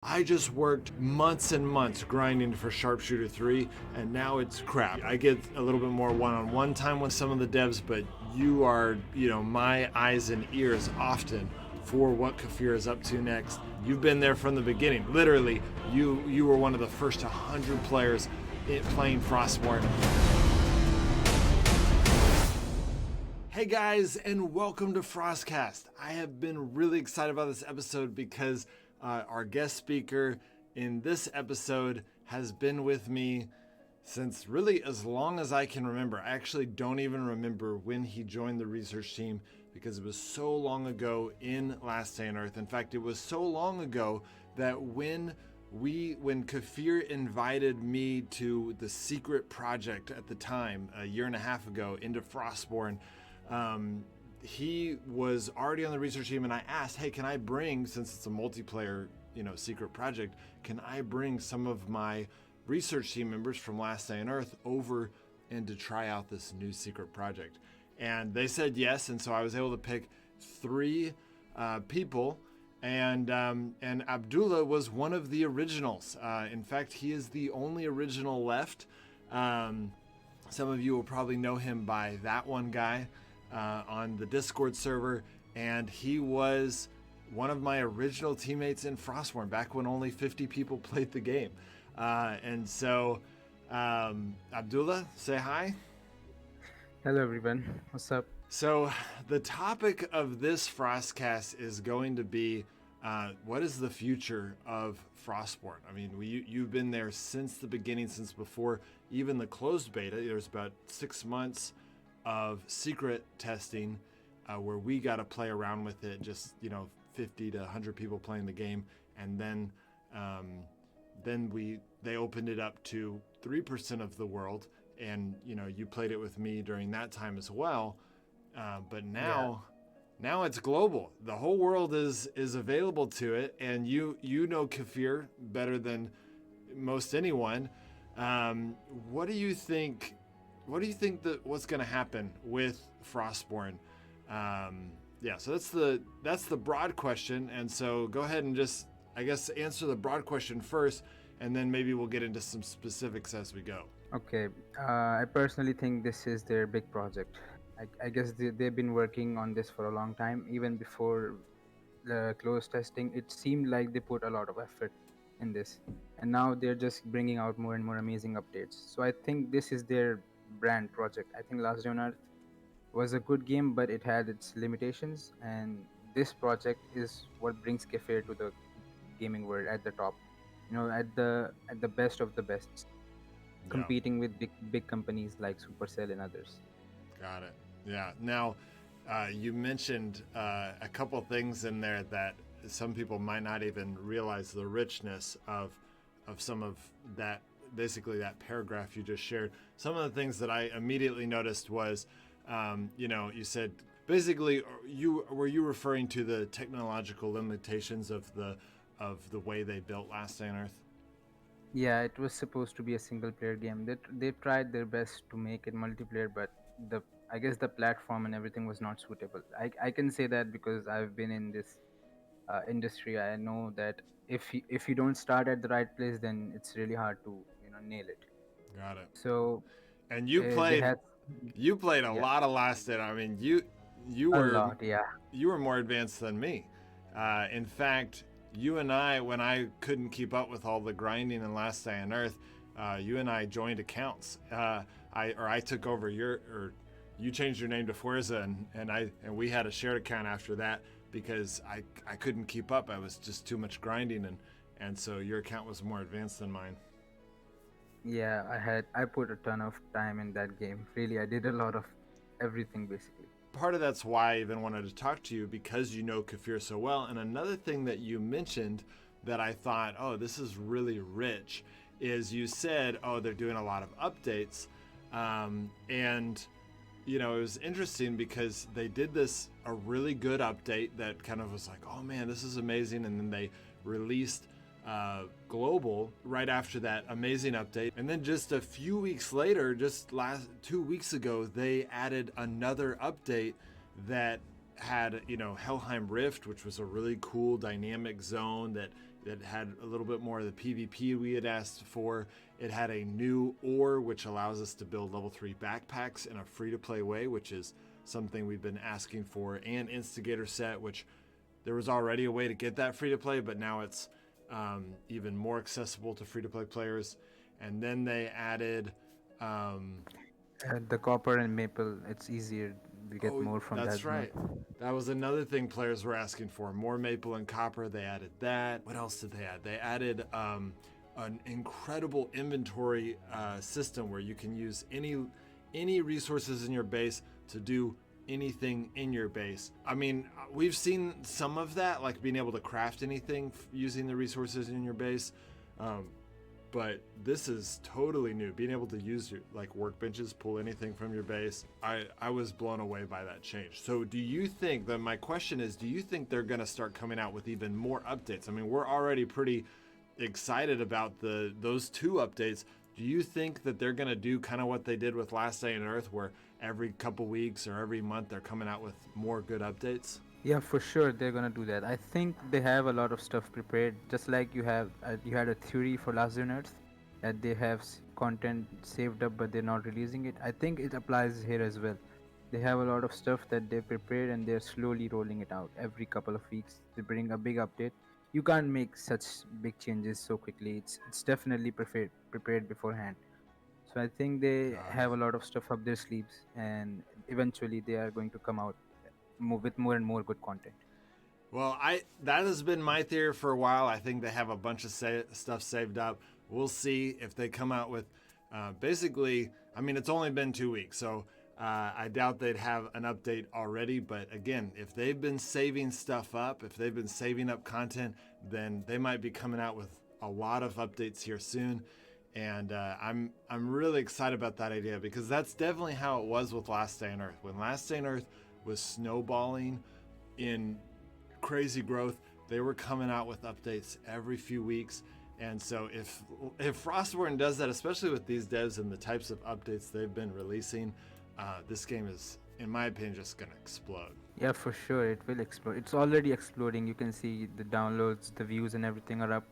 I just worked months and months grinding for Sharpshooter 3, and now it's crap. I get a little bit more one-on-one time with some of the devs, but you are, my eyes and ears often for what Kefir is up to next. You've been there from the beginning. Literally, you were one of the first 100 players playing Frostborn. Hey guys, and welcome to Frostcast. I have been really excited about this episode because our guest speaker in this episode has been with me since really as long as I can remember. I actually don't even remember when he joined the research team because it was so long ago in Last Day on Earth. In fact, it was so long ago that when Kefir invited me to the secret project at the time, a year and a half ago, into Frostborn, he was already on the research team, and I asked, hey, can I bring, since it's a multiplayer, secret project, can I bring some of my research team members from Last Day on Earth over and to try out this new secret project? And they said yes, and so I was able to pick 3 people, and Abdullah was one of the originals. In fact, he is the only original left. Some of you will probably know him by ThatOneGuy on the Discord server, and he was one of my original teammates in Frostborn back when only 50 people played the game. And so, Abdullah, say hi. Hello everyone, what's up? So the topic of this Frostcast is going to be what is the future of Frostborn? I mean, you've been there since the beginning, since before even the closed beta. There's about 6 months of secret testing where we got to play around with it, just 50 to 100 people playing the game, and then they opened it up to 3% of the world, and you played it with me during that time as well. But now it's global. The whole world is available to it, and you know Kefir better than most anyone. What do you think? What do you think that what's going to happen with Frostborn? So that's the broad question. And so go ahead and just, I guess, answer the broad question first, and then maybe we'll get into some specifics as we go. Okay, I personally think this is their big project. I guess they've been working on this for a long time. Even before the closed testing, it seemed like they put a lot of effort in this. And now they're just bringing out more and more amazing updates. So I think this is their brand project. I think Last Day on Earth was a good game, but it had its limitations. And this project is what brings Kefir to the gaming world at the top. At the best of the best, competing with big companies like Supercell and others. Got it. Yeah. Now, you mentioned a couple things in there that some people might not even realize the richness of some of that, basically that paragraph you just shared. Some of the things that I immediately noticed was, you said, basically, were you referring to the technological limitations of the way they built Last Day on Earth? Yeah, it was supposed to be a single player game. They tried their best to make it multiplayer, but I guess the platform and everything was not suitable. I can say that because I've been in this industry. I know that if you don't start at the right place, then it's really hard to nail it. Got it. So And they had you played a yeah, lot of Last Day. I mean, you a were lot. Yeah, you were more advanced than me. In fact, you and I, when I couldn't keep up with all the grinding in Last Day on Earth, you and I joined accounts. I took over you changed your name to Fuerza, and we had a shared account after that because I couldn't keep up. I was just too much grinding, and so your account was more advanced than mine. yeah. I put a ton of time in that game. Really, I did a lot of everything basically. Part of that's why I even wanted to talk to you, because you know Kefir so well. And another thing that you mentioned that I thought, oh, this is really rich, is you said, oh, they're doing a lot of updates. And it was interesting because they did a really good update that kind of was like, oh man, this is amazing. And then they released global right after that amazing update, and then just a few weeks later, just 2 weeks ago, they added another update that had Helheim Rift, which was a really cool dynamic zone that It had a little bit more of the PvP we had asked for. It had a new ore, which allows us to build level 3 backpacks in a free-to-play way, which is something we've been asking for, and Instigator set, which there was already a way to get that free-to-play, but now it's even more accessible to free-to-play players. And then they added... The copper and maple, it's easier. We get Oh, more from that's that zone. right. That was another thing players were asking for. More maple and copper. They added that. What else did they add? They added an incredible inventory system where you can use any resources in your base to do anything in your base. I mean, we've seen some of that, like being able to craft anything using the resources in your base. But this is totally new. Being able to use your like workbenches, pull anything from your base. I was blown away by that change. So do you think that, my question is, do you think they're gonna start coming out with even more updates? I mean, we're already pretty excited about those 2 updates. Do you think that they're gonna do kind of what they did with Last Day on Earth, where every couple weeks or every month they're coming out with more good updates? Yeah, for sure they're gonna do that. I think they have a lot of stuff prepared, just like you had a theory for Last Day on Earth that they have content saved up but they're not releasing it. I think it applies here as well. They have a lot of stuff that they prepared and they're slowly rolling it out every couple of weeks. They bring a big update. You can't make such big changes so quickly. It's definitely prepared beforehand. So I think they Got have it. a lot of stuff up their sleeves, and eventually they are going to come out with more and more good content. Well, that has been my theory for a while. I think they have a bunch of stuff saved up. We'll see if they come out with basically, I mean, it's only been 2 weeks, so I doubt they'd have an update already. But again, if they've been saving stuff up, if they've been saving up content, then they might be coming out with a lot of updates here soon. And I'm really excited about that idea, because that's definitely how it was with Last Day on Earth. When Last Day on Earth was snowballing in crazy growth, they were coming out with updates every few weeks. And so if Frostborn does that, especially with these devs and the types of updates they've been releasing, this game is, in my opinion, just gonna explode. Yeah, for sure, it will explode. It's already exploding. You can see the downloads, the views, and everything are up.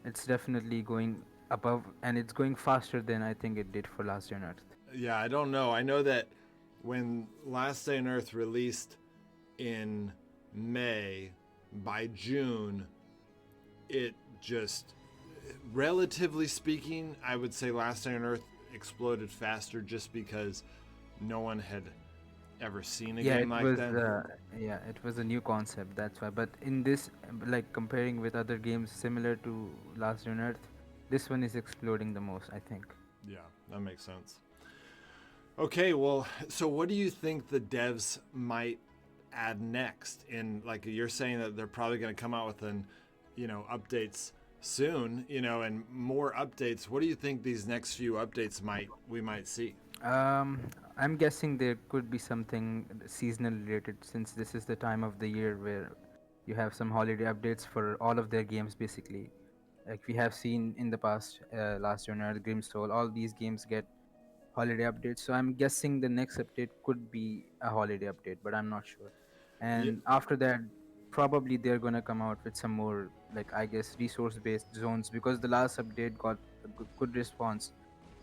It's definitely going above, and it's going faster than I think it did for Last Day on Earth. Yeah, I don't know. I know that when Last Day on Earth released in May, by June, it just, relatively speaking, I would say Last Day on Earth exploded faster, just because no one had ever seen a game like that. It was a new concept, that's why. But in this, like comparing with other games similar to Last Day on Earth, this one is exploding the most, I think. Yeah, that makes sense. Okay, well, so what do you think the devs might add next? In, like, you're saying that they're probably going to come out with updates soon, and more updates. What do you think these next few updates we might see? I'm guessing there could be something seasonal related, since this is the time of the year where you have some holiday updates for all of their games, basically. Like we have seen in the past, Last Day on Earth, Grimstone, all these games get holiday updates. So I'm guessing the next update could be a holiday update, but I'm not sure. Yeah, And after that, probably they're gonna come out with some more, like, I guess, resource-based zones, because the last update got a good response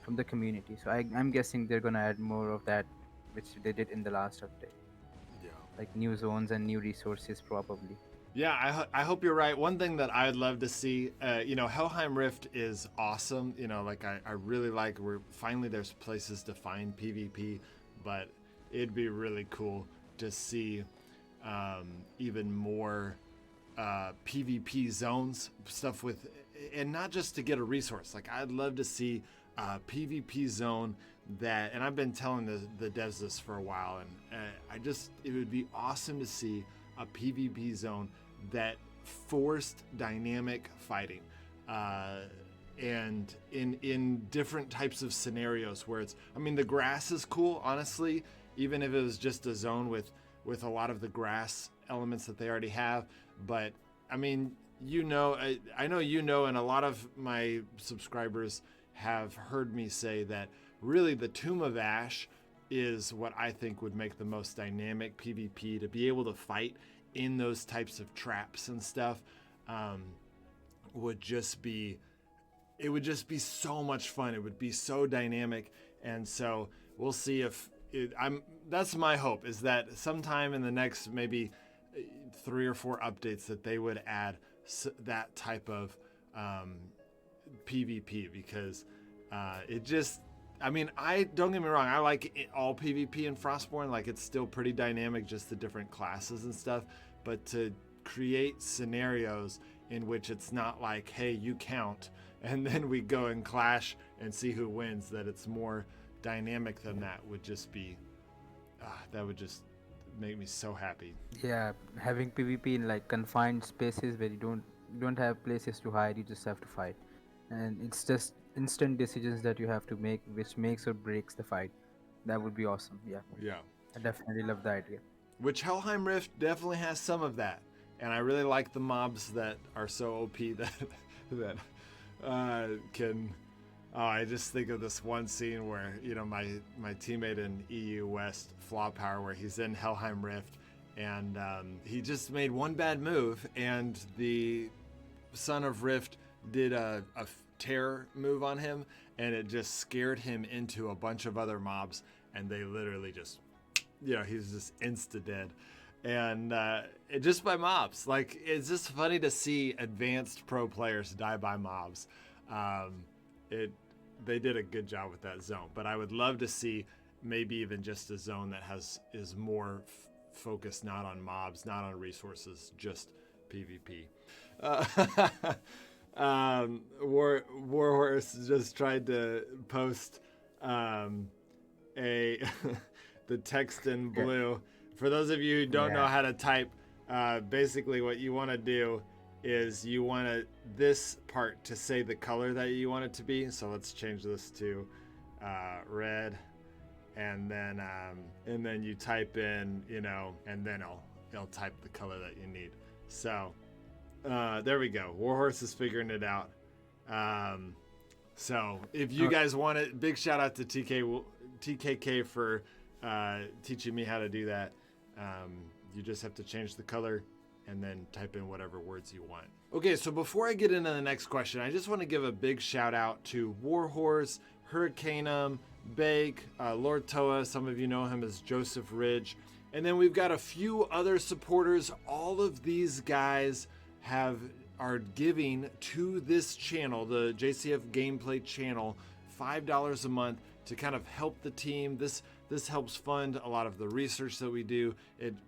from the community. So I'm guessing they're gonna add more of that, which they did in the last update, yeah. like new zones and new resources, probably. Yeah, I hope you're right. One thing that I'd love to see, Helheim Rift is awesome. I really like where finally there's places to find PvP, but it'd be really cool to see even more PvP zones, stuff with, and not just to get a resource. Like, I'd love to see a PvP zone that, and I've been telling the devs this for a while, and it would be awesome to see a PvP zone that forced dynamic fighting, and in different types of scenarios where the grass is cool, honestly, even if it was just a zone with a lot of the grass elements that they already have. But I know and a lot of my subscribers have heard me say that really the Tomb of Ash is what I think would make the most dynamic PvP, to be able to fight in those types of traps and stuff. would just be, it would just be so much fun. It would be so dynamic. And so we'll see if that's my hope, is that sometime in the next maybe 3 or 4 updates that they would add that type of PvP, because it just, I mean, don't get me wrong, I like all PvP in Frostborn. Like, it's still pretty dynamic, just the different classes and stuff. But to create scenarios in which it's not like, hey, you count, and then we go and clash and see who wins, that it's more dynamic than that, would just be, that would just make me so happy. Yeah, having PvP in like confined spaces where you don't have places to hide, you just have to fight, and it's just instant decisions that you have to make, which makes or breaks the fight. That would be awesome. Yeah. I definitely love the idea. Which Helheim Rift definitely has some of that, and I really like the mobs that are so OP that can. Oh, I just think of this one scene where, you know, my teammate in EU West, Flaw Power, where he's in Helheim Rift, and he just made one bad move, and the Son of Rift did a tear move on him, and it just scared him into a bunch of other mobs, and they literally just, you know, he's just insta-dead. And it just by mobs. Like, it's just funny to see advanced pro players die by mobs. They did a good job with that zone, but I would love to see maybe even just a zone that is more focused not on mobs, not on resources, just PvP. Warhorse just tried to post the text in blue. For those of you who don't know how to type, basically what you want to do is you want this part to say the color that you want it to be. So let's change this to red, and then you type in, you know, and then it'll type the color that you need. So there we go. Warhorse is figuring it out. So if you guys want it, big shout out to TKK for teaching me how to do that. You just have to change the color and then type in whatever words you want. Okay, so before I get into the next question, I just want to give a big shout out to Warhorse, Hurricanum, Bake, Lord Toa. Some of you know him as Joseph Ridge. And then we've got a few other supporters. All of these guys are giving to this channel, the JCF Gameplay channel, $5 a month to kind of help the team. This helps fund a lot of the research that we do.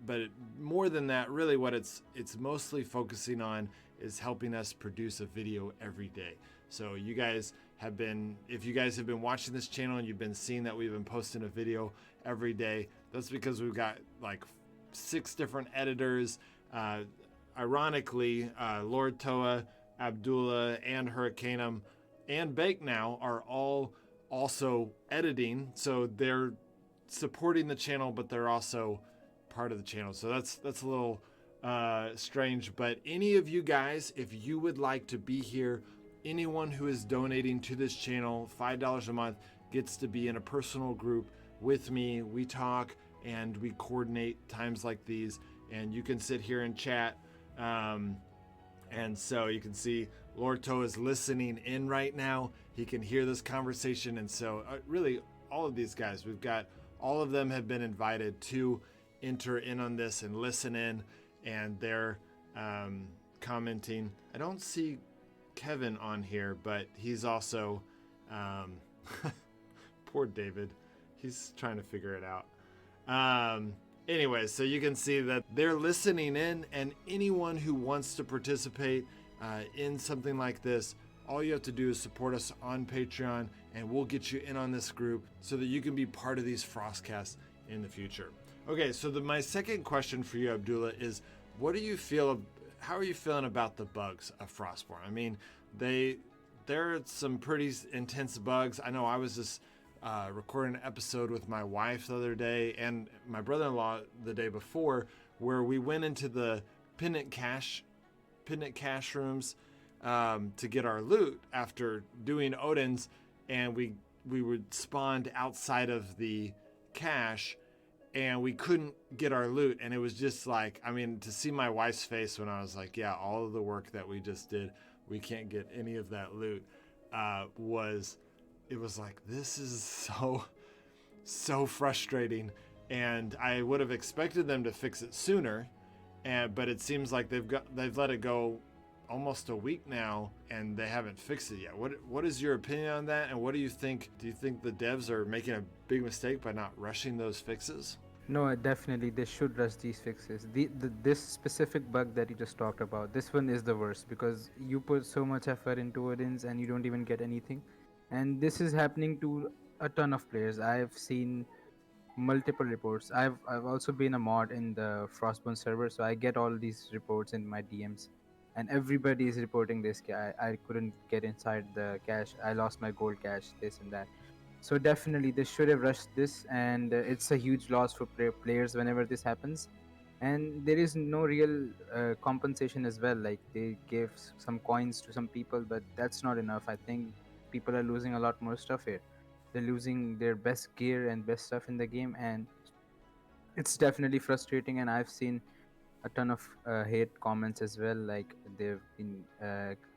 But more than that, really what it's mostly focusing on is helping us produce a video every day. So you guys if you guys have been watching this channel and you've been seeing that we've been posting a video every day, that's because we've got like 6 different editors. Ironically, Lord Toa, Abdullah, and Hurricanum, and Bake now are all also editing. So they're supporting the channel, but they're also part of the channel. So that's a little strange. But any of you guys, if you would like to be here, anyone who is donating to this channel, $5 a month, gets to be in a personal group with me. We talk and we coordinate times like these, and you can sit here and chat. And so you can see Lord Toe is listening in right now. He can hear this conversation. And so really all of these guys, all of them have been invited to enter in on this and listen in, and they're commenting. I don't see Kevin on here, but he's also poor David. He's trying to figure it out. Anyway, so you can see that they're listening in, and anyone who wants to participate in something like this, all you have to do is support us on Patreon, and we'll get you in on this group so that you can be part of these Frostcasts in the future. Okay, so my second question for you, Abdullah, is how are you feeling about the bugs of Frostborn? I mean, there are some pretty intense bugs. I know I was just recording an episode with my wife the other day and my brother-in-law the day before, where we went into the pendant cache rooms to get our loot after doing Odin's, and we were spawned outside of the cache and we couldn't get our loot. And it was just like, I mean, to see my wife's face when I was like, yeah, all of the work that we just did we can't get any of that loot, it was like, this is so frustrating. And I would have expected them to fix it sooner, but it seems like they've let it go almost a week now, and they haven't fixed it yet. What is your opinion on that, and what do you think? Do you think the devs are making a big mistake by not rushing those fixes? No, definitely they should rush these fixes. This specific bug that you just talked about, this one is the worst because you put so much effort into Odins and you don't even get anything. And this is happening to a ton of players. I've seen multiple reports. I've also been a mod in the Frostborn server, so I get all these reports in my DMs, and everybody is reporting this. I couldn't get inside the cache. I lost my gold cache. This and that. So definitely, they should have rushed this, and it's a huge loss for players whenever this happens. And there is no real compensation as well. Like they gave some coins to some people, but that's not enough. I think people are losing a lot more stuff here. They're losing their best gear and best stuff in the game, and it's definitely frustrating. And I've seen a ton of hate comments as well. Like they've been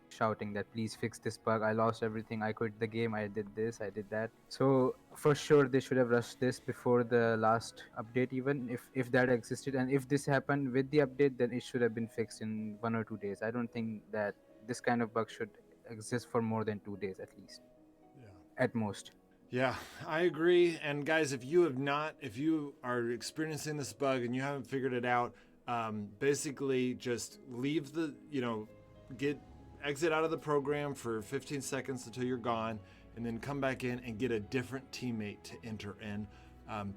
shouting that please fix this bug. I lost everything. I quit the game. I did this. I did that. So for sure they should have rushed this before the last update, even if that existed. And if this happened with the update, then it should have been fixed in 1 or 2 days. I don't think that this kind of bug should exist for more than 2 days at least, Yeah. at most. Yeah, I agree. And guys, if you are experiencing this bug and you haven't figured it out, basically just leave exit out of the program for 15 seconds until you're gone, and then come back in and get a different teammate to enter in.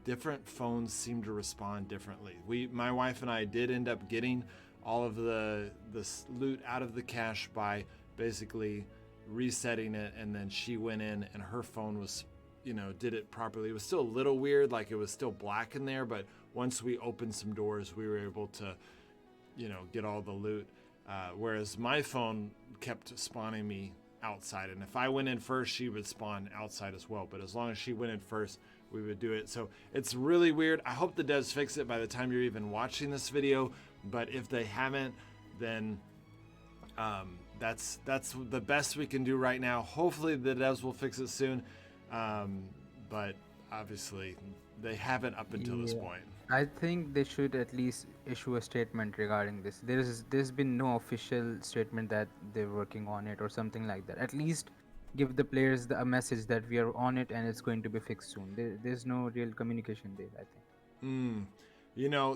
Different phones seem to respond differently. My wife and I did end up getting all of the loot out of the cache by basically resetting it, and then she went in and her phone was, did it properly. It was still a little weird, like it was still black in there, but once we opened some doors, we were able to, get all the loot. Whereas my phone kept spawning me outside, and if I went in first, she would spawn outside as well. But as long as she went in first, we would do it. So it's really weird. I hope the devs fix it by the time you're even watching this video. But if they haven't, then that's the best we can do right now. Hopefully the devs will fix it soon. But obviously they haven't up until this point. I think they should at least issue a statement regarding this. There's been no official statement that they're working on it or something like that. At least give the players a message that we are on it and it's going to be fixed soon. There's no real communication there, I think.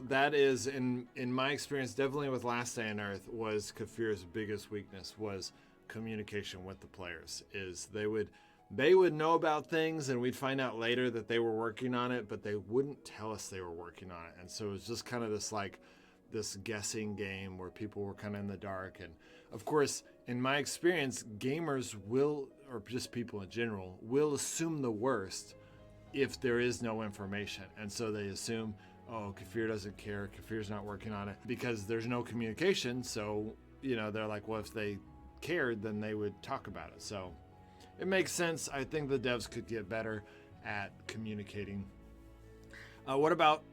That is in my experience, definitely with Last Day on Earth, was Kefir's biggest weakness was communication with the players. Is they would know about things and we'd find out later that they were working on it, but they wouldn't tell us they were working on it. And so it was just kind of this guessing game where people were kind of in the dark. And of course, in my experience, gamers or just people in general, will assume the worst if there is no information. And so they assume, oh, Kefir doesn't care, Kefir's not working on it, because there's no communication. So, they're like, well, if they cared, then they would talk about it. So it makes sense. I think the devs could get better at communicating. What about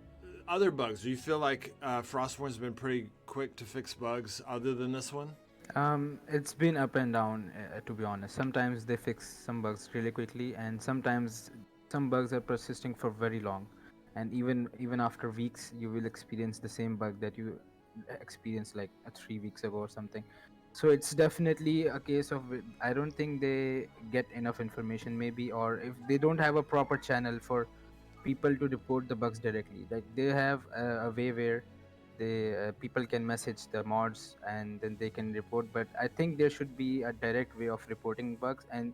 other bugs? Do you feel like Frostborn's been pretty quick to fix bugs other than this one? It's been up and down, to be honest. Sometimes they fix some bugs really quickly, and sometimes some bugs are persisting for very long. And even after weeks, you will experience the same bug that you experienced like 3 weeks ago or something. So it's definitely a case of, I don't think they get enough information maybe, or if they don't have a proper channel for people to report the bugs directly. Like they have a way where people can message the mods and then they can report, but I think there should be a direct way of reporting bugs, and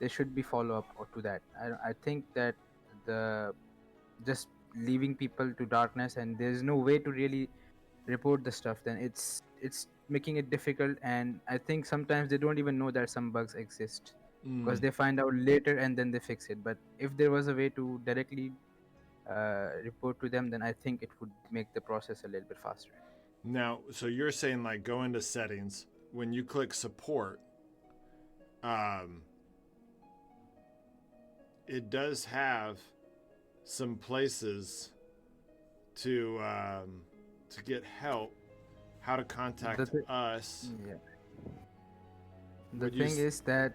there should be follow up to that. I think that the just leaving people to darkness and there's no way to really report the stuff, then it's making it difficult. And I think sometimes they don't even know that some bugs exist because they find out later and then they fix it. But if there was a way to directly report to them, then I think it would make the process a little bit faster. Now, so you're saying like go into settings, when you click support, it does have some places to get help, how to contact us. Yeah. The Would you? thing is that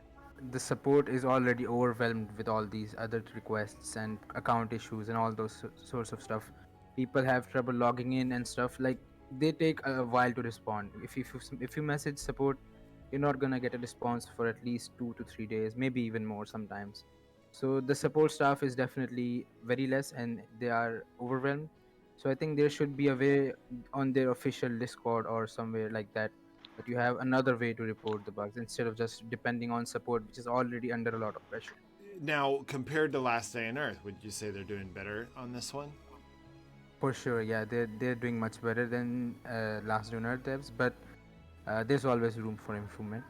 the support is already overwhelmed with all these other requests and account issues and all those sorts of stuff. People have trouble logging in and stuff. Like, they take a while to respond. If you message support, you're not gonna get a response for at least 2 to 3 days, maybe even more sometimes. So the support staff is definitely very less, and they are overwhelmed. So I think there should be a way on their official Discord or somewhere like that you have another way to report the bugs instead of just depending on support, which is already under a lot of pressure. Now, compared to Last Day on Earth, would you say they're doing better on this one? For sure, yeah, they're doing much better than last Lunar devs, but there's always room for improvement.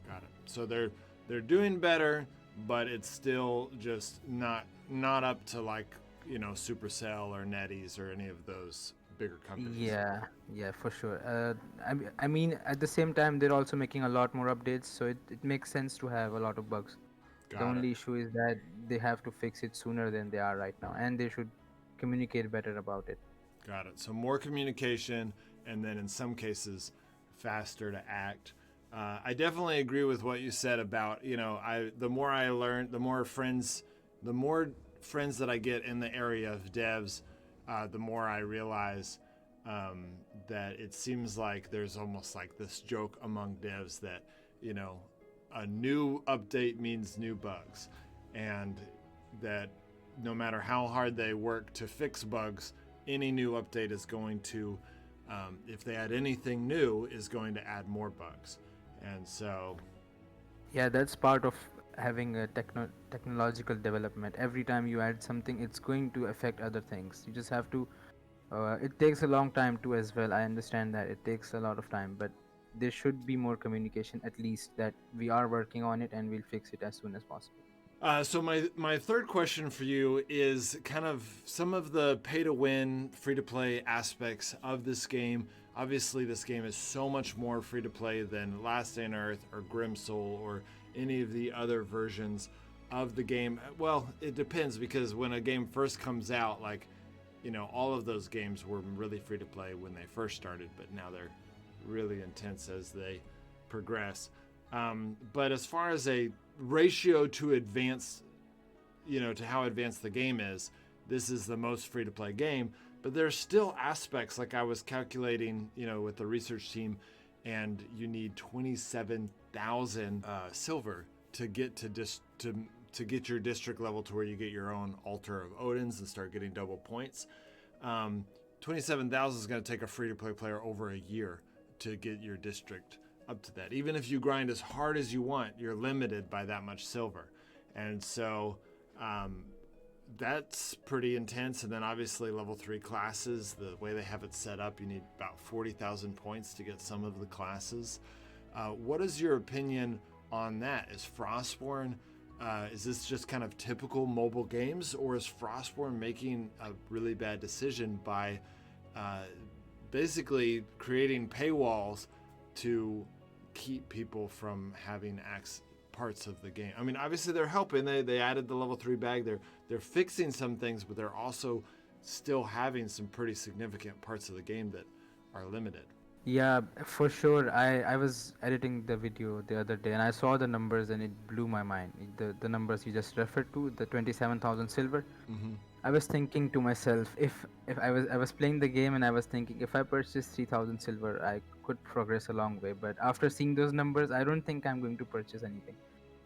Got it. So they're doing better, but it's still just not up to like Supercell or NetEase or any of those bigger companies. Yeah, for sure. I mean, at the same time, they're also making a lot more updates, so it makes sense to have a lot of bugs. The Got it. only issue is that they have to fix it sooner than they are right now, and they should communicate better about it. Got it. So more communication, and then in some cases, faster to act. I definitely agree with what you said about the more I learn, the more friends that I get in the area of devs, the more I realize that it seems like there's almost like this joke among devs that you know a new update means new bugs, and that no matter how hard they work to fix bugs, any new update is going to, if they add anything new, is going to add more bugs. And so, Yeah, that's part of having a technological development. Every time you add something, it's going to affect other things. You just have to. It takes a long time too, as well. I understand that it takes a lot of time, but there should be more communication, at least that we are working on it and we'll fix it as soon as possible. so my third question for you is kind of some of the pay to win, free to play aspects of this game. Obviously, this game is so much more free to play than Last Day on Earth or Grimsoul or any of the other versions of the game. Well, it depends because when a game first comes out, like all of those games were really free to play when they first started, but now they're really intense as they progress. But as far as a ratio to advance, to how advanced the game is, this is the most free to play game. But there's still aspects like I was calculating, with the research team, and you need 27,000 silver to get to get your district level to where you get your own altar of Odin's and start getting double points. 27,000 is going to take a free to play player over a year to get your district up to that. Even if you grind as hard as you want, you're limited by that much silver. And so that's pretty intense. And then obviously level 3 classes, the way they have it set up, you need about 40,000 points to get some of the classes. What is your opinion on that? Is Frostborn, is this just kind of typical mobile games, or is Frostborn making a really bad decision by basically creating paywalls to keep people from having parts of the game? I mean, obviously they're helping. They added the level 3 bag. They're fixing some things, but they're also still having some pretty significant parts of the game that are limited. Yeah, for sure. I was editing the video the other day and I saw the numbers and it blew my mind. The numbers you just referred to, the 27,000 silver. Mm-hmm. I was thinking to myself, if I was playing the game and I was thinking if I purchase 3,000 silver, I could progress a long way. But after seeing those numbers, I don't think I'm going to purchase anything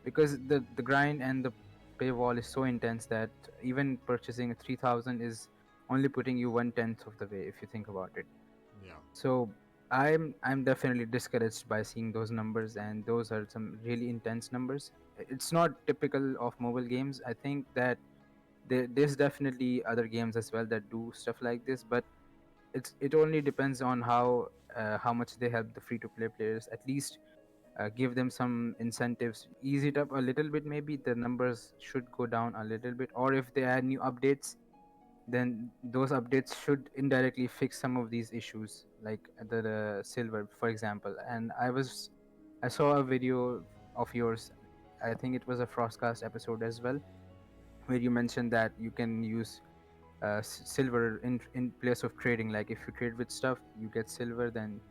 because the grind and the paywall is so intense that even purchasing 3,000 is only putting you 1/10 of the way if you think about it. Yeah. So I'm definitely discouraged by seeing those numbers, and those are some really intense numbers. It's not typical of mobile games. I think that there's definitely other games as well that do stuff like this, but it only depends on how much they help the free to play players. At least give them some incentives, ease it up a little bit. Maybe the numbers should go down a little bit, or if they add new updates, then those updates should indirectly fix some of these issues, like the silver, for example. And I saw a video of yours. I think it was a Frostcast episode as well, where you mentioned that you can use silver in place of trading. Like if you trade with stuff, you get silver. Then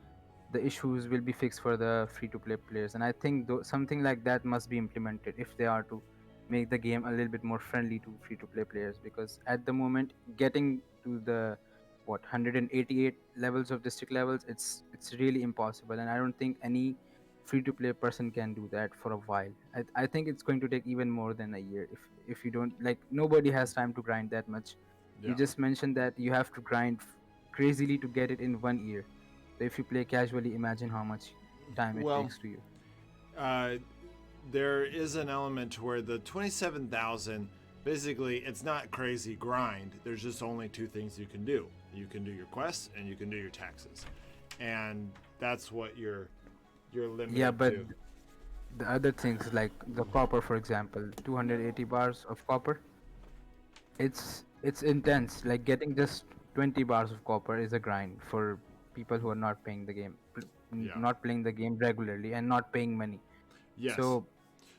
the issues will be fixed for the free to play players. And I think something like that must be implemented if they are to make the game a little bit more friendly to free to play players, because at the moment getting to the 188 levels of district levels, it's really impossible, and I don't think any free to play person can do that for a while. I think it's going to take even more than a year if you don't, like, nobody has time to grind that much. You Yeah. just mentioned that you have to grind crazily to get it in 1 year. So if you play casually, imagine how much time it Well, takes to you. uh, there is an element to where the 27,000, basically, it's not crazy grind. There's just only two things you can do. You can do your quests and you can do your taxes, and that's what you're limited Yeah, but to. the other things like the copper, for example, 280 bars of copper, it's intense. Like getting just 20 bars of copper is a grind for people who are not paying the game, Yeah. not playing the game regularly and not paying money. Yes. So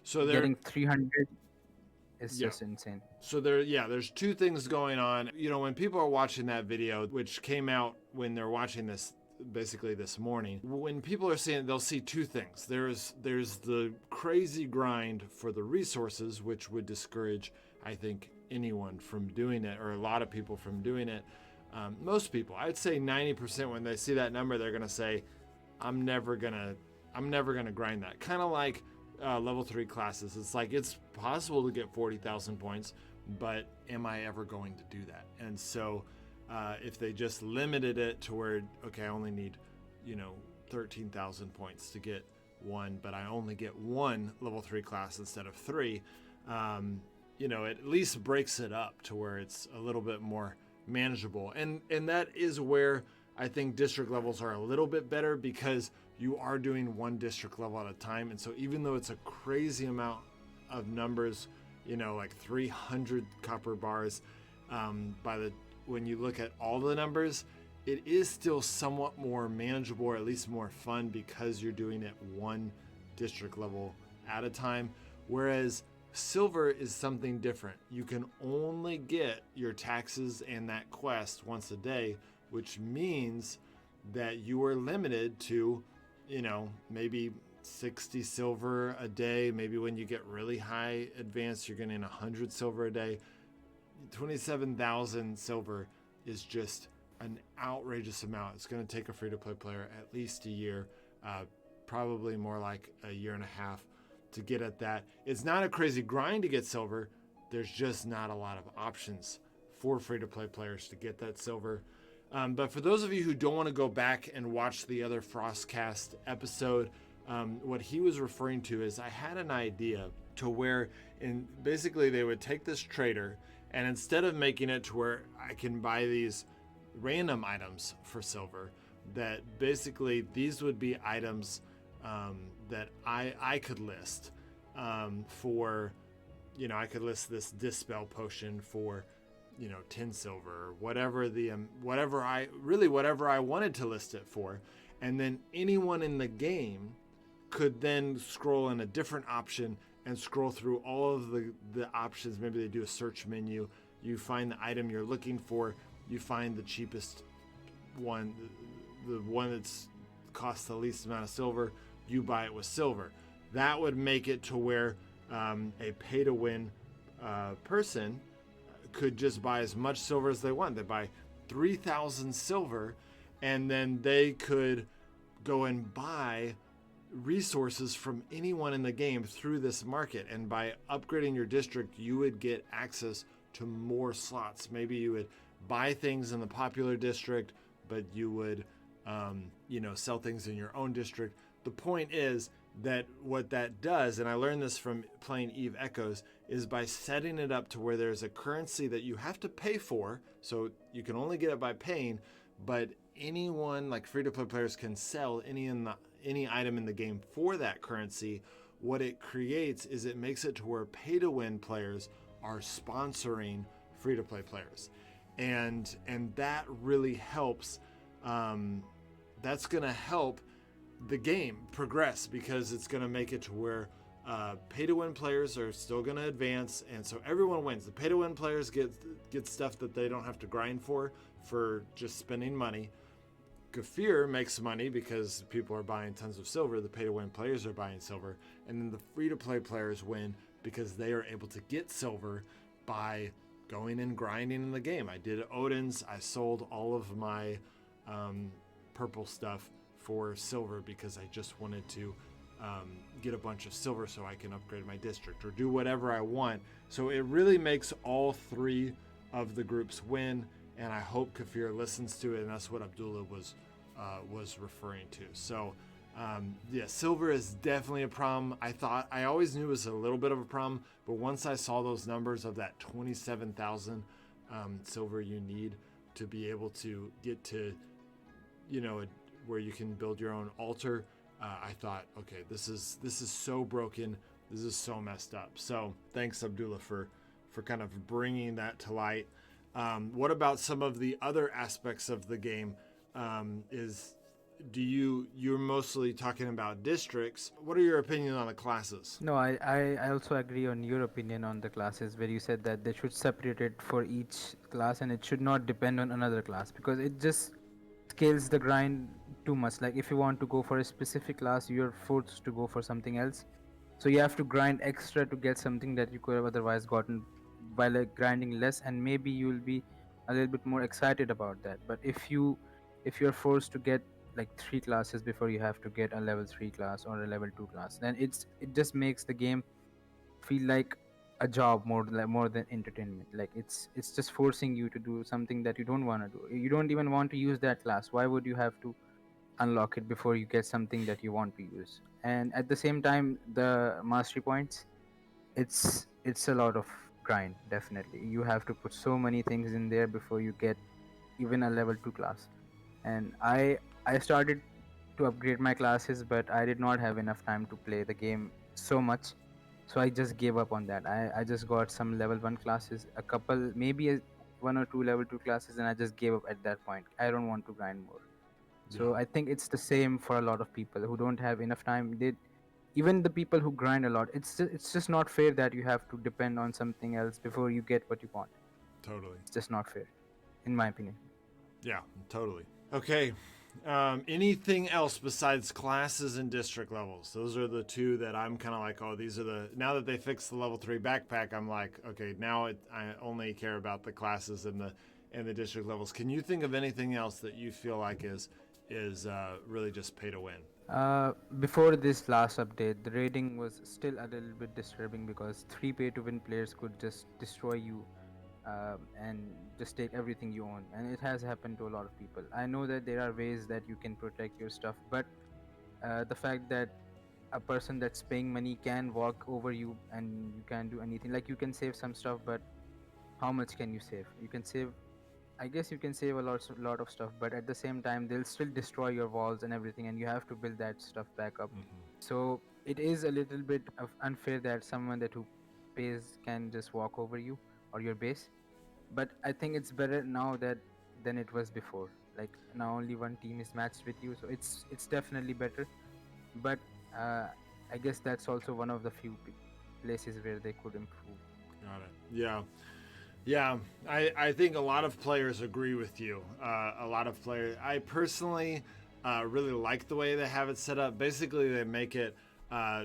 So there. getting 300 is Yeah. just insane. So there's two things going on. When people are watching that video, which came out when they're watching this basically this morning, when people are seeing it, they'll see two things. There's the crazy grind for the resources, which would discourage, I think, anyone from doing it, or a lot of people from doing it. Most people, I'd say 90%, when they see that number, they're gonna say, I'm never gonna grind that. Kind of like level 3 classes. It's like, it's possible to get 40,000 points, but am I ever going to do that? And so if they just limited it to where, okay, I only need 13,000 points to get one, but I only get one level 3 class instead of 3, it at least breaks it up to where it's a little bit more manageable. And that is where I think district levels are a little bit better, because you are doing one district level at a time. And so even though it's a crazy amount of numbers, like 300 copper bars, when you look at all the numbers, it is still somewhat more manageable, or at least more fun, because you're doing it one district level at a time. Whereas silver is something different. You can only get your taxes and that quest once a day, which means that you are limited to, maybe 60 silver a day. Maybe when you get really high advanced, you're getting 100 silver a day. 27,000 silver is just an outrageous amount. It's going to take a free-to-play player at least a year, probably more like a year and a half to get at that. It's not a crazy grind to get silver. There's just not a lot of options for free-to-play players to get that silver. But for those of you who don't want to go back and watch the other Frostcast episode, what he was referring to is, I had an idea to where, basically they would take this trader, and instead of making it to where I can buy these random items for silver, that basically these would be items that I could list for, I could list this Dispel Potion for 10 silver, or whatever whatever I wanted to list it for. And then anyone in the game could then scroll in a different option and scroll through all of the options. Maybe they do a search menu. You find the item you're looking for. You find the cheapest one, the one that's costs the least amount of silver. You buy it with silver. That would make it to where a pay-to-win person could just buy as much silver as they want. They buy 3,000 silver, and then they could go and buy resources from anyone in the game through this market. And by upgrading your district, you would get access to more slots. Maybe you would buy things in the popular district, but you would sell things in your own district. The point is that what that does, and I learned this from playing Eve Echoes, is by setting it up to where there's a currency that you have to pay for, so you can only get it by paying, but anyone, like free-to-play players, can sell any item in the game for that currency. What it creates is it makes it to where pay-to-win players are sponsoring free-to-play players, and that really helps. That's going to help the game progress, because it's going to make it to where pay-to-win players are still going to advance, and so everyone wins. The pay-to-win players get stuff that they don't have to grind for just spending money. Kefir makes money because people are buying tons of silver. The pay-to-win players are buying silver. And then the free-to-play players win because they are able to get silver by going and grinding in the game. I did Odin's. I sold all of my purple stuff for silver because I just wanted to get a bunch of silver so I can upgrade my district or do whatever I want. So it really makes all three of the groups win, and I hope Kefir listens to it, and that's what Abdullah was referring to. So yeah, silver is definitely a problem. I always knew it was a little bit of a problem, but once I saw those numbers of that 27,000 silver you need to be able to get to, where you can build your own altar, I thought, okay, this is so broken. This is so messed up. So thanks, Abdullah, for kind of bringing that to light. What about some of the other aspects of the game? You're mostly talking about districts. What are your opinion on the classes? No, I also agree on your opinion on the classes, where you said that they should separate it for each class and it should not depend on another class, because it just scales the grind too much. Like if you want to go for a specific class, you're forced to go for something else. So you have to grind extra to get something that you could have otherwise gotten by like grinding less, and maybe you'll be a little bit more excited about that. But if you're forced to get like 3 classes before you have to get a level 3 class or a level 2 class, then it just makes the game feel like a job more than entertainment. Like it's just forcing you to do something that you don't want to do. You don't even want to use that class. Why would you have to unlock it before you get something that you want to use? And at the same time, the mastery points, it's a lot of grind. Definitely, you have to put so many things in there before you get even a level 2 class. And I started to upgrade my classes, but I did not have enough time to play the game so much, so I just gave up on that. I just got some level 1 classes, a couple, maybe one or two level 2 classes, and I just gave up at that point. I don't want to grind more. So I think it's the same for a lot of people who don't have enough time. Even the people who grind a lot, it's just not fair that you have to depend on something else before you get what you want. Totally. It's just not fair, in my opinion. Yeah, totally. Okay. Anything else besides classes and district levels? Those are the two that I'm kind of like, oh, these are now that they fixed the level 3 backpack, I'm like, okay, now I only care about the classes and the district levels. Can you think of anything else that you feel like is really just pay to win? Before this last update, the rating was still a little bit disturbing because 3 pay to win players could just destroy you and just take everything you own, and it has happened to a lot of people. I know that there are ways that you can protect your stuff, but the fact that a person that's paying money can walk over you and you can't do anything. Like you can save some stuff, but how much can you save? You can save, I guess you can save a lot of stuff, but at the same time they'll still destroy your walls and everything, and you have to build that stuff back up. So it is a little bit of unfair that someone that who pays can just walk over you or your base. But I think it's better now than it was before. Like now only one team is matched with you, so it's definitely better. But I guess that's also one of the few places where they could improve. Got it. Yeah, I think a lot of players agree with you. A lot of players. I personally really like the way they have it set up. Basically, they make it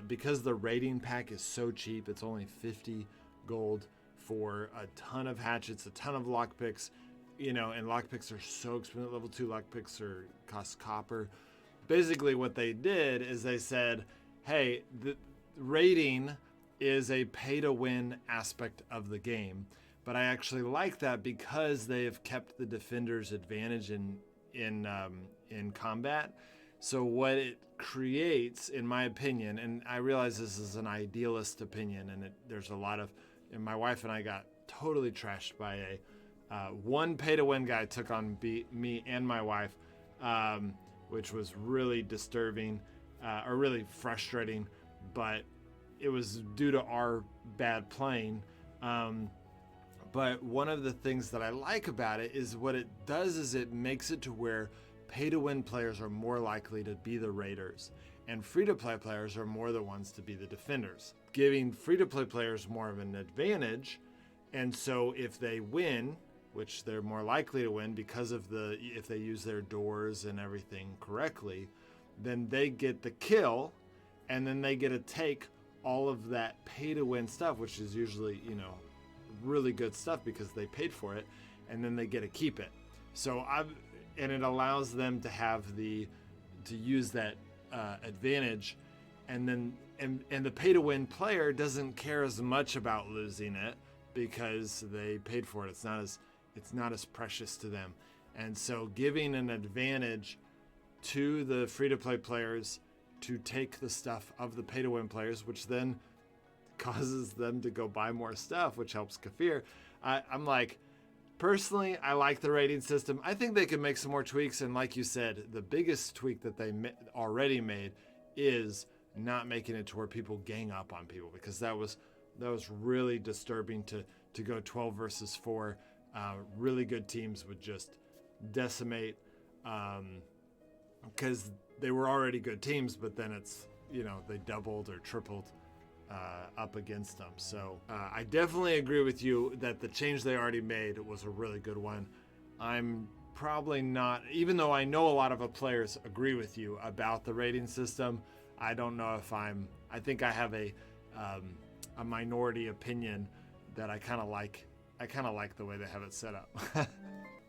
because the rating pack is so cheap. It's only 50 gold for a ton of hatchets, a ton of lockpicks, and lockpicks are so expensive. Level 2 lockpicks cost copper. Basically, what they did is they said, hey, the rating is a pay-to-win aspect of the game. But I actually like that because they have kept the defender's advantage in combat. So what it creates, in my opinion, and I realize this is an idealist opinion, and there's a lot of, and my wife and I got totally trashed by one pay-to-win guy took on me and my wife, which was really disturbing or really frustrating, but it was due to our bad playing. But one of the things that I like about it is what it does is it makes it to where pay-to-win players are more likely to be the raiders, and free-to-play players are more the ones to be the defenders, giving free-to-play players more of an advantage. And so if they win, which they're more likely to win because of if they use their doors and everything correctly, then they get the kill, and then they get to take all of that pay to win stuff, which is usually, really good stuff because they paid for it, and then they get to keep it. And it allows them to have to use that advantage, and then and the pay to win player doesn't care as much about losing it because they paid for it. It's not as precious to them. And so giving an advantage to the free to play players to take the stuff of the pay to win players, which then causes them to go buy more stuff, which helps Kefir. I'm like, personally, I like the rating system. I think they could make some more tweaks. And like you said, the biggest tweak that they already made is not making it to where people gang up on people, because that was really disturbing to go 12 versus 4. Really good teams would just decimate because they were already good teams, but then it's, they doubled or tripled up against them. So I definitely agree with you that the change they already made was a really good one. I'm probably not, even though I know a lot of players agree with you about the rating system, I don't know if I think I have a minority opinion that I kind of like the way they have it set up.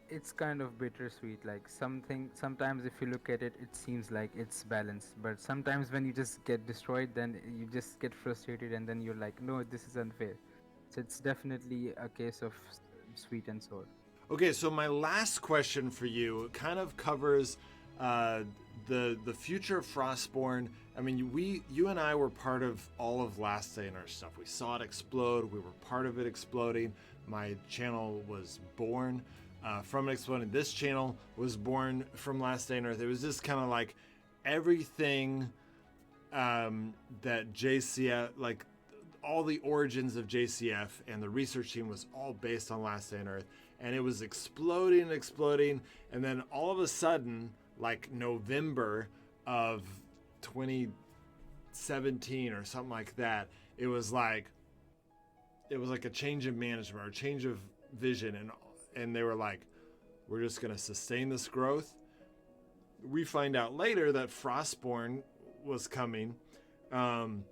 It's kind of bittersweet. Like sometimes if you look at it, it seems like it's balanced, but sometimes when you just get destroyed, then you just get frustrated, and then you're like, no, this is unfair. So it's definitely a case of sweet and sour. Okay, so my last question for you kind of covers the future of Frostborn. I mean, you and I were part of all of Last Day on Earth stuff. We saw it explode. We were part of it exploding. My channel was born from it exploding. This channel was born from Last Day on Earth. It was just kind of like everything that JCF, like all the origins of JCF and the research team was all based on Last Day on Earth. And it was exploding. And then all of a sudden, like November of 2017 or something like that, it was like a change of management or a change of vision, and they were like, we're just going to sustain this growth. We find out later that Frostborn was coming, and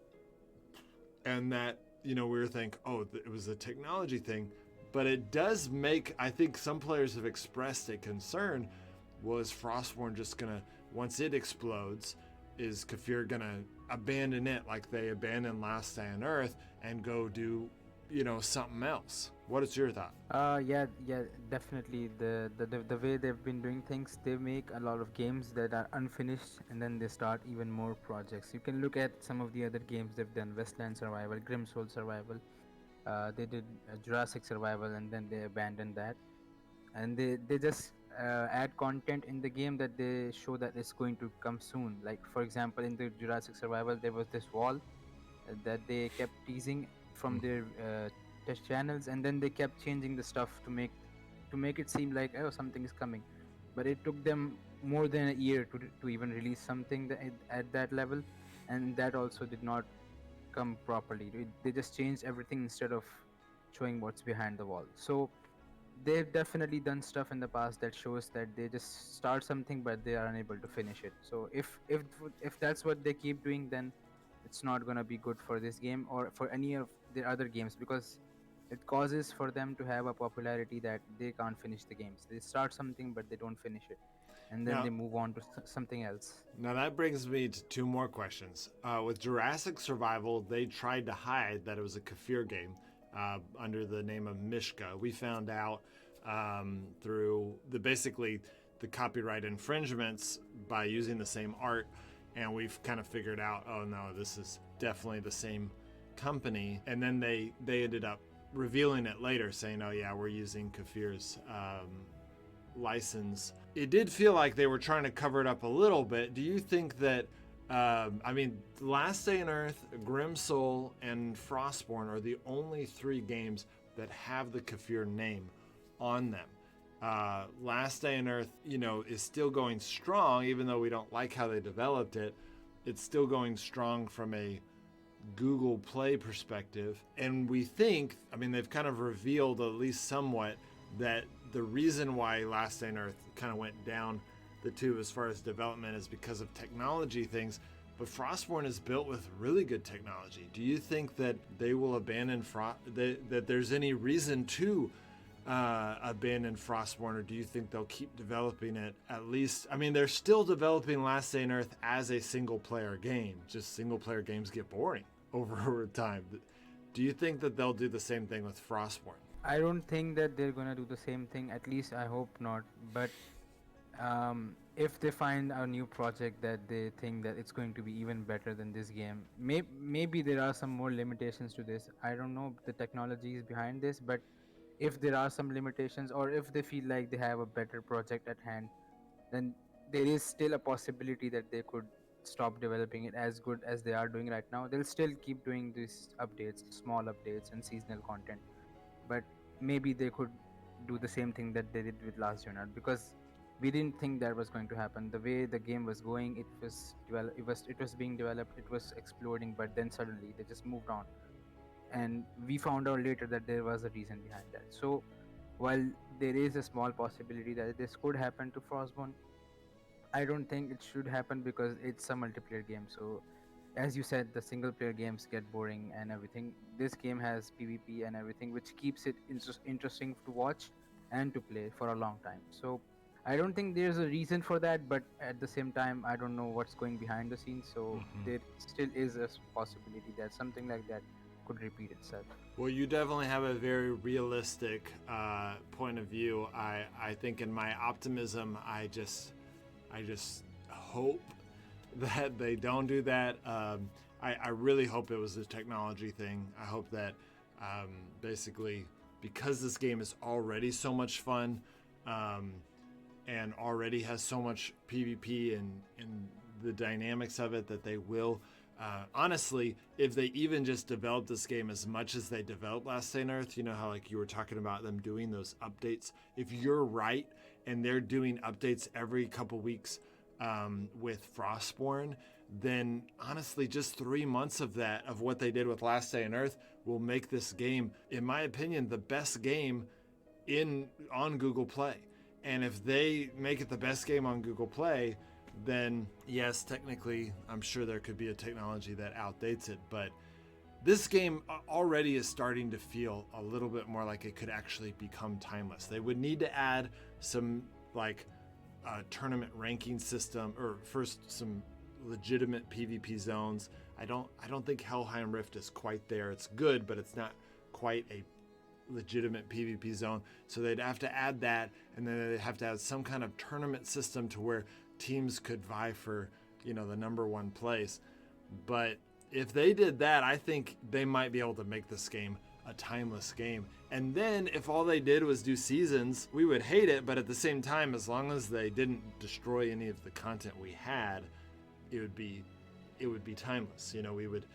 that, we were thinking, it was a technology thing. But it does make, I think some players have expressed a concern, was Frostborn just going to, once it explodes, is Kefir going to abandon it like they abandoned Last Day on Earth and go do, something else? What is your thought? Yeah, definitely. The way they've been doing things, they make a lot of games that are unfinished, and then they start even more projects. You can look at some of the other games they've done: Westland Survival, Grimsoul Survival. They did Jurassic Survival, and then they abandoned that, and they just add content in the game that they show that it's going to come soon. Like, for example, in the Jurassic Survival, there was this wall that they kept teasing from their test channels, and then they kept changing the stuff to make it seem like, oh, something is coming. But it took them more than a year to even release something at that level, and that also did not come properly. They just changed everything instead of showing what's behind the wall. So they've definitely done stuff in the past that shows that they just start something but they are unable to finish it. So if that's what they keep doing, then it's not gonna be good for this game or for any of the other games, because it causes for them to have a popularity that they can't finish the games. They start something but they don't finish it, and then they move on to something else. Now that brings me to two more questions. With Jurassic Survival, they tried to hide that it was a Kefir game under the name of Mishka. We found out through basically the copyright infringements by using the same art, and we've kind of figured out, oh no, this is definitely the same company. And then they ended up revealing it later, saying, oh yeah, we're using Kefir's license. It did feel like they were trying to cover it up a little bit. Do you think that Last Day on Earth, Grimsoul, and Frostborn are the only 3 games that have the Kefir name on them? Last Day on Earth, is still going strong, even though we don't like how they developed it. It's still going strong from a Google Play perspective. And we think, they've kind of revealed at least somewhat that the reason why Last Day on Earth kind of went down the tube as far as development is because of technology things. But Frostborn is built with really good technology. Do you think that they will abandon that there's any reason to abandon Frostborn, or do you think they'll keep developing it at least? I mean, they're still developing Last Day on Earth as a single-player game. Just single-player games get boring over time. Do you think that they'll do the same thing with Frostborn? I don't think that they're gonna do the same thing. At least I hope not. But if they find a new project that they think that it's going to be even better than this game, maybe there are some more limitations to this. I don't know the technologies behind this, but if there are some limitations, or if they feel like they have a better project at hand, then there is still a possibility that they could stop developing it as good as they are doing right now. They'll still keep doing these updates, small updates and seasonal content, but maybe they could do the same thing that they did with Last Journal, because we didn't think that was going to happen. The way the game was going, it was being developed, it was exploding, but then suddenly they just moved on, and we found out later that there was a reason behind that. So while there is a small possibility that this could happen to Frostborn, I don't think it should happen because it's a multiplayer game. So as you said, the single player games get boring and everything. This game has PvP and everything, which keeps it interesting to watch and to play for a long time. So I don't think there's a reason for that, but at the same time, I don't know what's going behind the scenes. So there still is a possibility that something like that could repeat itself. Well, you definitely have a very realistic point of view. I think in my optimism, I just hope that they don't do that. I really hope it was a technology thing. I hope that basically, because this game is already so much fun and already has so much PvP and the dynamics of it, that they will. Honestly, if they even just developed this game as much as they developed Last Day on Earth, you know how like you were talking about them doing those updates. If you're right and they're doing updates every couple weeks with Frostborn, then honestly, just 3 months of that, of what they did with Last Day on Earth, will make this game, in my opinion, the best game on Google Play. And if they make it the best game on Google Play, then yes, technically, I'm sure there could be a technology that outdates it, but this game already is starting to feel a little bit more like it could actually become timeless. They would need to add some like tournament ranking system, or first some legitimate PvP zones. I don't think Helheim Rift is quite there. It's good, but it's not quite a legitimate PvP zone. So they'd have to add that, and then they'd have to add some kind of tournament system to where teams could vie for, the number one place. But if they did that, I think they might be able to make this game a timeless game. And then if all they did was do seasons, we would hate it, but at the same time, as long as they didn't destroy any of the content we had, it would be timeless. We would,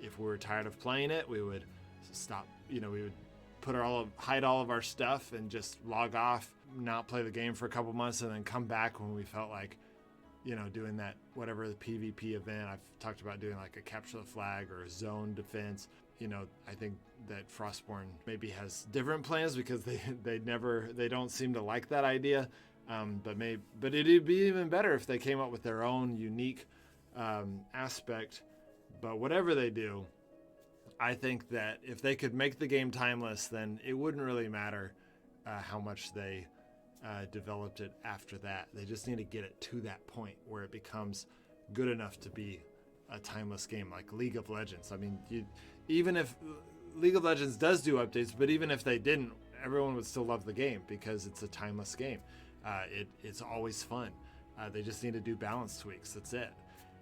if we were tired of playing it, we would stop, we would hide all of our stuff and just log off, not play the game for a couple months, and then come back when we felt like doing that, whatever the PvP event. I've talked about doing like a capture the flag or a zone defense. I think that Frostborn maybe has different plans because they don't seem to like that idea. But it'd be even better if they came up with their own unique aspect. But whatever they do, I think that if they could make the game timeless, then it wouldn't really matter how much they developed it after that. They just need to get it to that point where it becomes good enough to be a timeless game, like League of Legends. I mean, even if League of Legends does do updates, but even if they didn't, everyone would still love the game because it's a timeless game. It's always fun. They just need to do balance tweaks. That's it.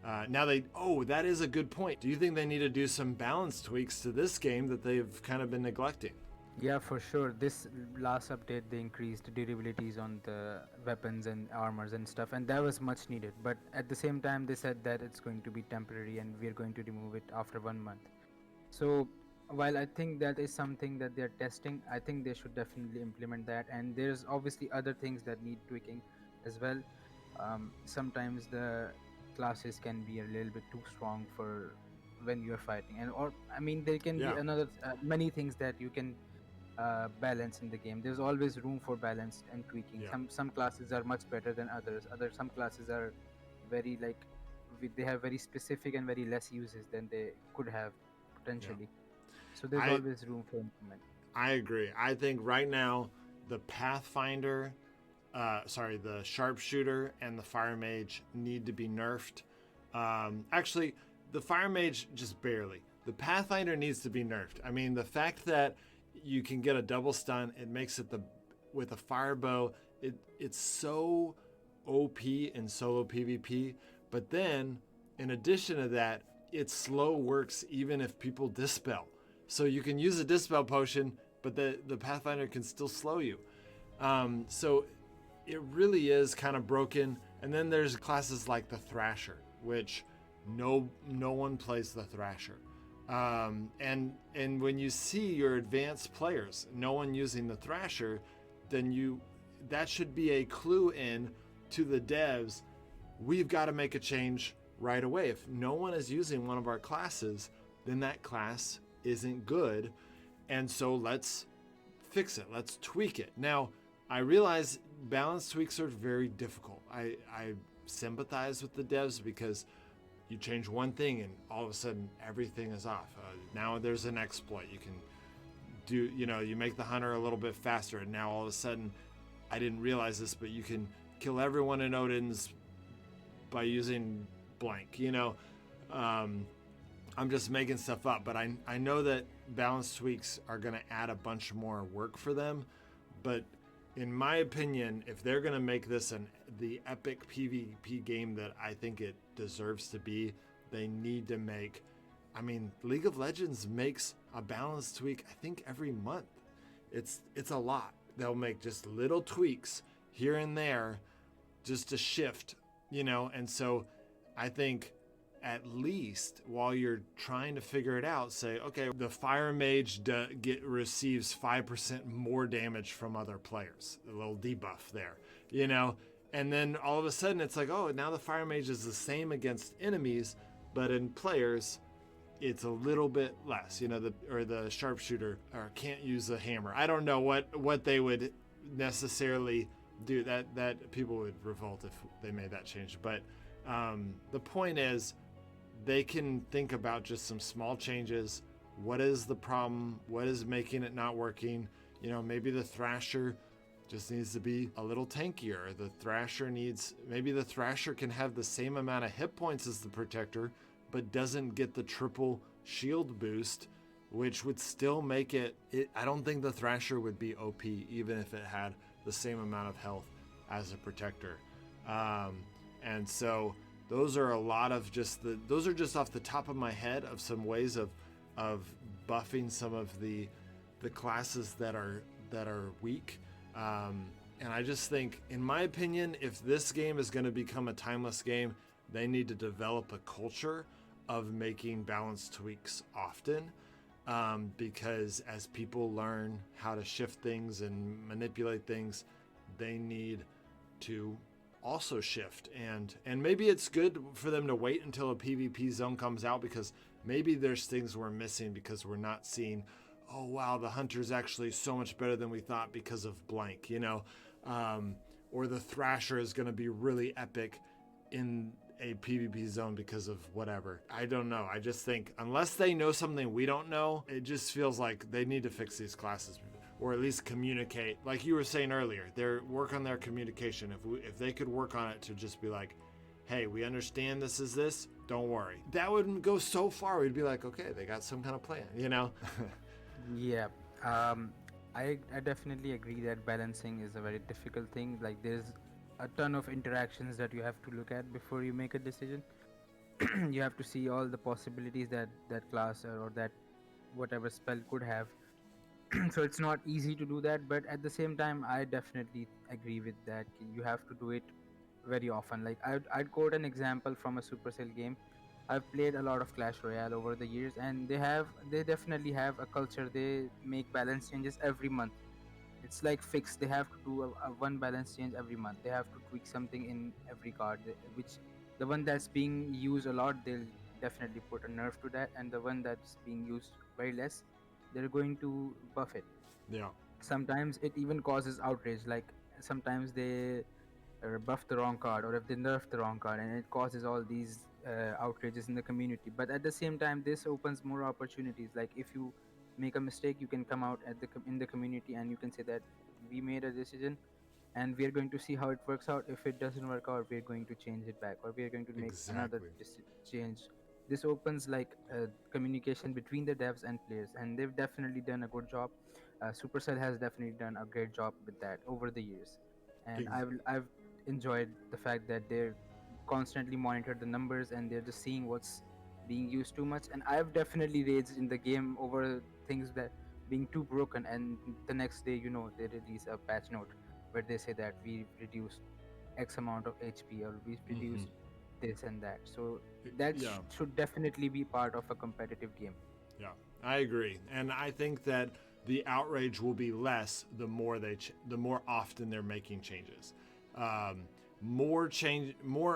That is a good point. Do you think they need to do some balance tweaks to this game that they've kind of been neglecting? Yeah, for sure. This last update, they increased durabilities on the weapons and armors and stuff, and that was much needed. But at the same time, they said that it's going to be temporary and we're going to remove it after 1 month. So while I think that is something that they're testing, I think they should definitely implement that. And there's obviously other things that need tweaking as well. Sometimes the classes can be a little bit too strong for when you're fighting, there can be another many things that you can balance in the game. There's always room for balance and tweaking. Yeah. Some classes are much better than others. Some classes are very like they have very specific and very less uses than they could have Yeah. potentially. So there's I always room for improvement. I agree. I think right now the Pathfinder, the Sharpshooter and the Fire Mage need to be nerfed. Actually, the Fire Mage just barely. The Pathfinder needs to be nerfed. I mean, the fact that you can get a double stun, it makes it with a fire bow, it's so OP in solo PvP. But then, in addition to that, it slow works even if people dispel. So you can use a dispel potion, but the Pathfinder can still slow you. So it really is kind of broken. And then there's classes like the Thrasher, which no one plays the Thrasher. And when you see your advanced players, no one using the Thrasher, then that should be a clue in to the devs. We've got to make a change right away. If no one is using one of our classes, then that class isn't good. And so let's fix it. Let's tweak it. Now, I realize balance tweaks are very difficult. I sympathize with the devs because you change one thing and all of a sudden everything is off. Now there's an exploit. You can do, you make the hunter a little bit faster, and now all of a sudden, I didn't realize this, but you can kill everyone in Odin's by using blank. I'm just making stuff up, but I know that balance tweaks are going to add a bunch more work for them. But in my opinion, if they're going to make this the epic PvP game that I think it deserves to be, they need to make. I mean, League of Legends makes a balance tweak, I think, every month. It's a lot. They'll make just little tweaks here and there just to shift, and so I think at least while you're trying to figure it out, say, okay, the Fire Mage receives 5% more damage from other players, a little debuff there, and then all of a sudden it's like, oh, now the Fire Mage is the same against enemies, but in players it's a little bit less, the Sharpshooter can't use a hammer. I don't know what they would necessarily do. That people would revolt if they made that change, but the point is, they can think about just some small changes. What is the problem? What is making it not working? Maybe the Thrasher just needs to be a little tankier. Maybe the Thrasher can have the same amount of hit points as the Protector, but doesn't get the triple shield boost, which would still make it. I don't think the Thrasher would be OP even if it had the same amount of health as a Protector. And so those are a lot of those are just off the top of my head of some ways of buffing some of the classes that are weak. And I just think, in my opinion, if this game is going to become a timeless game, they need to develop a culture of making balance tweaks often, because as people learn how to shift things and manipulate things, they need to also shift, and maybe it's good for them to wait until a PvP zone comes out, because maybe there's things we're missing because we're not seeing, oh wow, the hunter's actually so much better than we thought because of blank, or the Thrasher is going to be really epic in a PvP zone because of whatever. I don't know. I just think unless they know something we don't know, it just feels like they need to fix these classes, or at least communicate. Like you were saying earlier, work on their communication. If they could work on it to just be like, hey, we understand this is this, don't worry. That wouldn't go so far. We'd be like, okay, they got some kind of plan, Yeah. I definitely agree that balancing is a very difficult thing. Like, there's a ton of interactions that you have to look at before you make a decision. You have to see all the possibilities that class or that whatever spell could have. So it's not easy to do that, but at the same time, I definitely agree with that. You have to do it very often. Like, I'd quote an example from a Supercell game. I've played a lot of Clash Royale over the years, and they definitely have a culture. They make balance changes every month. It's like fixed. They have to do a one balance change every month. They have to tweak something in every card, which the one that's being used a lot, they'll definitely put a nerf to that, and the one that's being used very less, they're going to buff it. Yeah. Sometimes it even causes outrage, like sometimes they buff the wrong card, or if they nerf the wrong card, and it causes all these outrages in the community. But at the same time, this opens more opportunities. Like if you make a mistake, you can come out at in the community and you can say that we made a decision and we're going to see how it works out. If it doesn't work out, we're going to change it back, or we're going to make another Exactly. change. This opens like communication between the devs and players, and they've definitely done a good job. Supercell has definitely done a great job with that over the years, and Ex- I've enjoyed the fact that they're constantly monitor the numbers and they're just seeing what's being used too much. And I've definitely raged in the game over things that being too broken, and the next day, they release a patch note where they say that we reduced X amount of HP, or we mhm. reduced this and that. So that Yeah. should definitely be part of a competitive game. Yeah, I agree, and I think that the outrage will be less the more the more often they're making changes. Um, more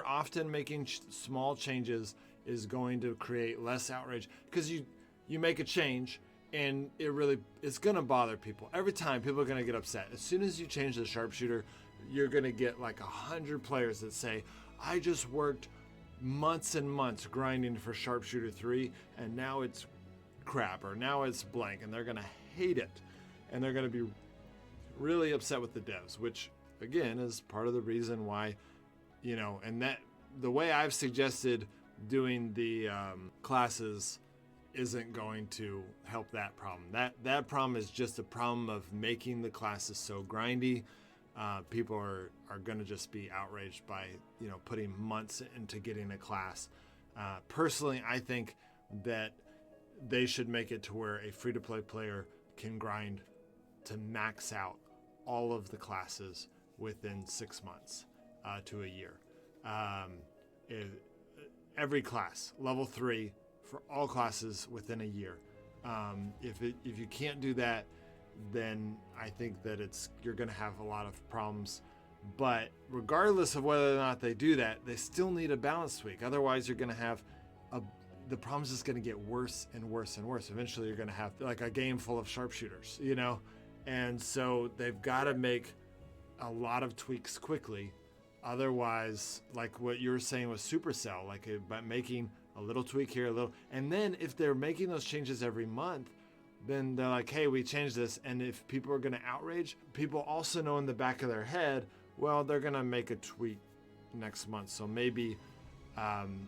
often making small changes is going to create less outrage because you make a change and it's going to bother people every time. People are going to get upset as soon as you change the sharpshooter. You're going to get like 100 players that say, "I just worked months and months grinding for Sharpshooter 3 and now it's crap, or now it's blank," and they're going to hate it, and they're going to be really upset with the devs, which again is part of the reason why, and that the way I've suggested doing the classes isn't going to help that problem. That problem is just a problem of making the classes so grindy. People are going to just be outraged by putting months into getting a class. Personally, I think that they should make it to where a free-to-play player can grind to max out all of the classes within 6 months to a year. If, every class, level 3 for all classes within a year. If you can't do that, then I think that you're going to have a lot of problems. But regardless of whether or not they do that, they still need a balance tweak. Otherwise, you're going to have the problem's just going to get worse and worse and worse. Eventually, you're going to have like a game full of sharpshooters, and so they've got to make a lot of tweaks quickly. Otherwise, like what you were saying with Supercell, like by making a little tweak here, a little, and then if they're making those changes every month, then they're like, hey, we changed this. And if people are going to outrage, people also know in the back of their head, well, they're going to make a tweak next month. So maybe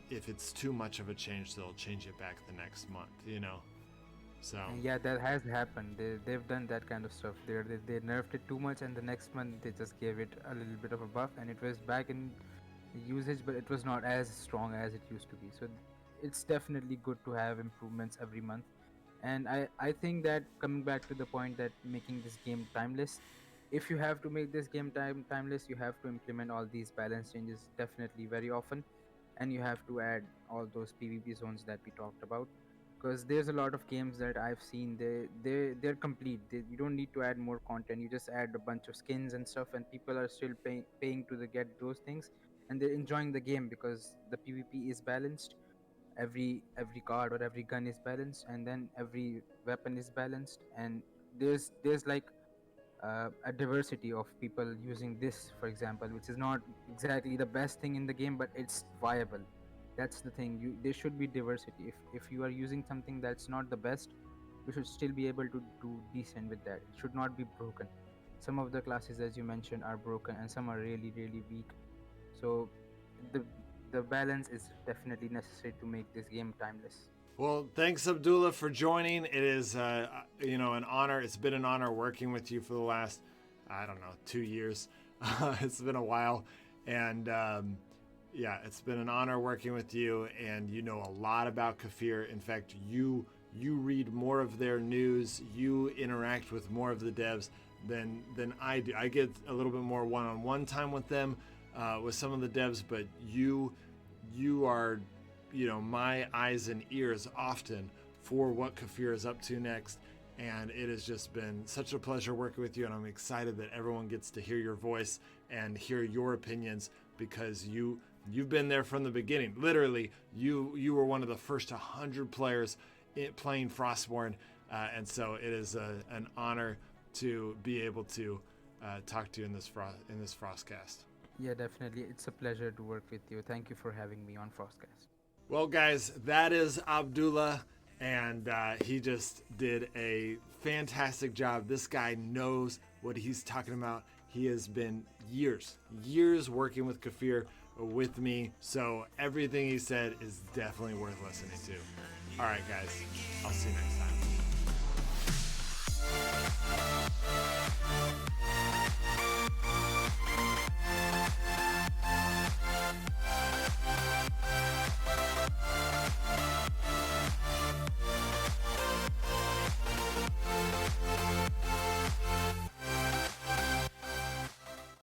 if it's too much of a change, they'll change it back the next month, So, And yeah, that has happened. They've done that kind of stuff. They nerfed it too much, and the next month they just gave it a little bit of a buff, and it was back in usage, but it was not as strong as it used to be. So it's definitely good to have improvements every month. And I think that coming back to the point that making this game timeless, if you have to make this game timeless, you have to implement all these balance changes definitely very often, and you have to add all those PvP zones that we talked about. Because there's a lot of games that I've seen, they're complete. You don't need to add more content. You just add a bunch of skins and stuff, and people are still paying to get those things, and they're enjoying the game because the PvP is balanced. Every card or every gun is balanced, and then every weapon is balanced, and there's like a diversity of people using this, for example, which is not exactly the best thing in the game, but it's viable. That's the thing. There should be diversity. If you are using something that's not the best, you should still be able to do decent with that. It should not be broken. Some of the classes, as you mentioned, are broken, and some are really really weak. So the the balance is definitely necessary to make this game timeless. well, thanks, Abdullah, for joining. It is, an honor. It's been an honor working with you for the last, I don't know, 2 years. It's been a while. And yeah, it's been an honor working with you. And you know a lot about Kefir. In fact, you read more of their news. You interact with more of the devs than I do. I get a little bit more one-on-one time with them, with some of the devs, but you are my eyes and ears often for what Kefir is up to next. And it has just been such a pleasure working with you. And I'm excited that everyone gets to hear your voice and hear your opinions, because you've been there from the beginning. Literally, you were one of the first 100 players playing Frostborn. And so it is an honor to be able to talk to you in this Frostcast. Yeah, definitely. It's a pleasure to work with you. Thank you for having me on Frostcast. Well, guys, that is Abdullah, and he just did a fantastic job. This guy knows what he's talking about. He has been years working with Kefir with me, so everything he said is definitely worth listening to. All right, guys, I'll see you next time.